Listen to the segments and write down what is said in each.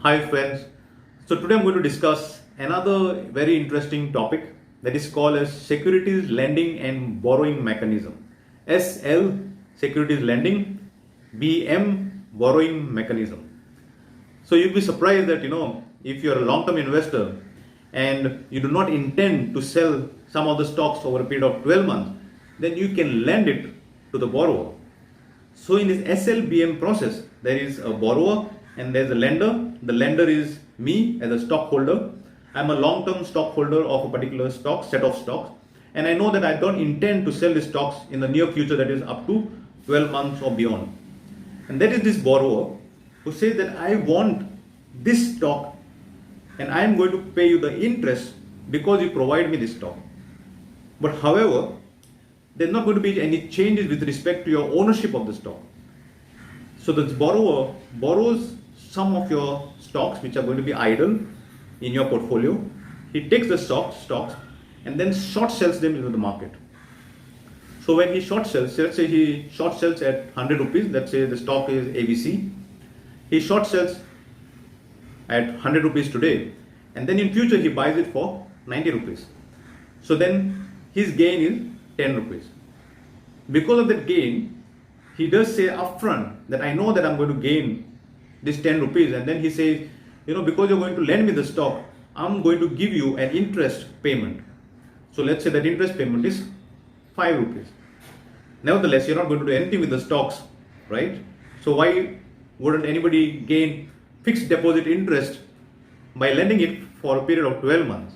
Hi friends. So today I'm going to discuss another very interesting topic that is called as securities lending and borrowing mechanism. SL securities lending, BM borrowing mechanism. So you'll be surprised that if you're a long-term investor and you do not intend to sell some of the stocks over a period of 12 months, then you can lend it to the borrower. So in this SLBM process, there is a borrower and there's a lender. The lender is me as a stockholder. I'm a long-term stockholder of a particular set of stocks, and I know that I don't intend to sell the stocks in the near future, that is up to 12 months or beyond. And that is this borrower who says that I want this stock and I am going to pay you the interest because you provide me this stock. But however, there's not going to be any changes with respect to your ownership of the stock. So the borrower borrows some of your stocks which are going to be idle in your portfolio. He takes the stocks and then short sells them into the market. So when he short sells, let's say he short sells at 100 rupees, let's say the stock is ABC. He short sells at 100 rupees today, and then in future he buys it for 90 rupees. So then his gain is 10 rupees. Because of that gain, he does say upfront that I know that I'm going to gain this 10 rupees, and then he says, because you're going to lend me the stock, I'm going to give you an interest payment. So let's say that interest payment is 5 rupees. Nevertheless, you're not going to do anything with the stocks, right? So why wouldn't anybody gain fixed deposit interest by lending it for a period of 12 months?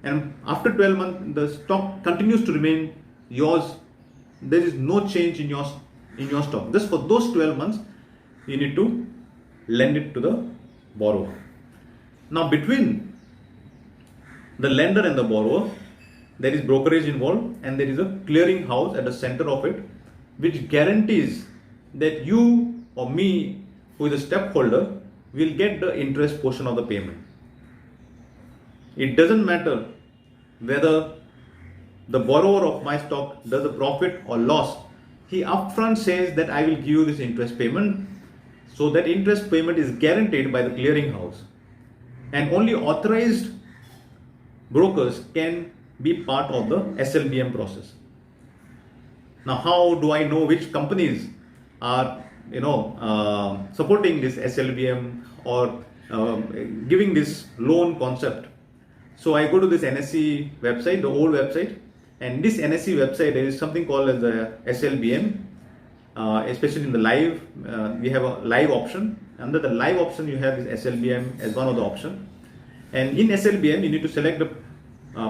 And after 12 months, the stock continues to remain yours. There is no change in your stock. Just for those 12 months, you need to lend it to the borrower. Now, between the lender and the borrower, there is brokerage involved, and there is a clearing house at the center of it, which guarantees that you or me, who is a stockholder, will get the interest portion of the payment. It doesn't matter whether the borrower of my stock does a profit or loss. He upfront says that I will give you this interest payment. So that interest payment is guaranteed by the clearing house, and only authorized brokers can be part of the SLBM process. Now, how do I know which companies are supporting this SLBM or giving this loan concept? So I go to this NSE website, the old website, and this NSE website, there is something called as the SLBM. Especially in the live, we have a live option. Under the live option, you have this SLBM as one of the options. And in SLBM, you need to select a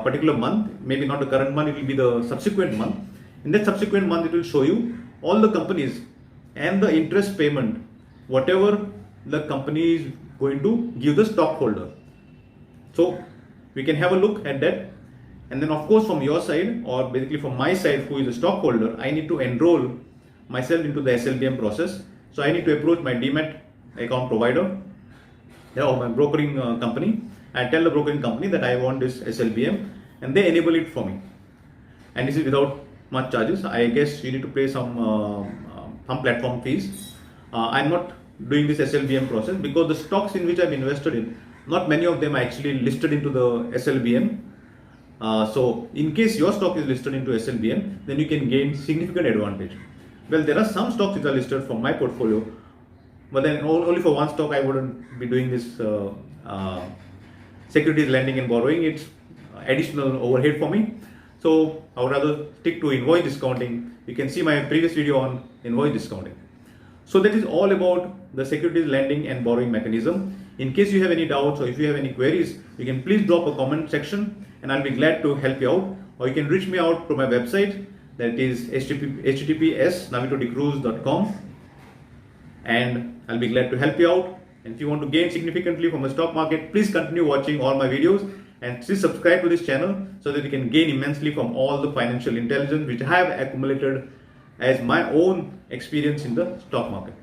particular month, maybe not the current month, it will be the subsequent month. In that subsequent month, it will show you all the companies and the interest payment, whatever the company is going to give the stockholder. So we can have a look at that. And then of course from your side, or basically from my side, who is a stockholder, I need to enroll myself into the SLBM process. So I need to approach my Demat account provider or my brokering company. I tell the brokering company that I want this SLBM, and they enable it for me. And this is without much charges. I guess you need to pay some platform fees. I'm not doing this SLBM process because the stocks in which I'm invested in, not many of them are actually listed into the SLBM. So in case your stock is listed into SLBM, then you can gain significant advantage. Well, there are some stocks which are listed from my portfolio, but then only for one stock I wouldn't be doing this securities lending and borrowing. It's additional overhead for me. So I would rather stick to invoice discounting. You can see my previous video on invoice discounting. So that is all about the securities lending and borrowing mechanism. In case you have any doubts or if you have any queries, you can please drop a comment section and I'll be glad to help you out. Or you can reach me out through my website, that is https://navigodecruz.com, and I'll be glad to help you out. And if you want to gain significantly from the stock market, please continue watching all my videos and please subscribe to this channel so that you can gain immensely from all the financial intelligence which I have accumulated as my own experience in the stock market.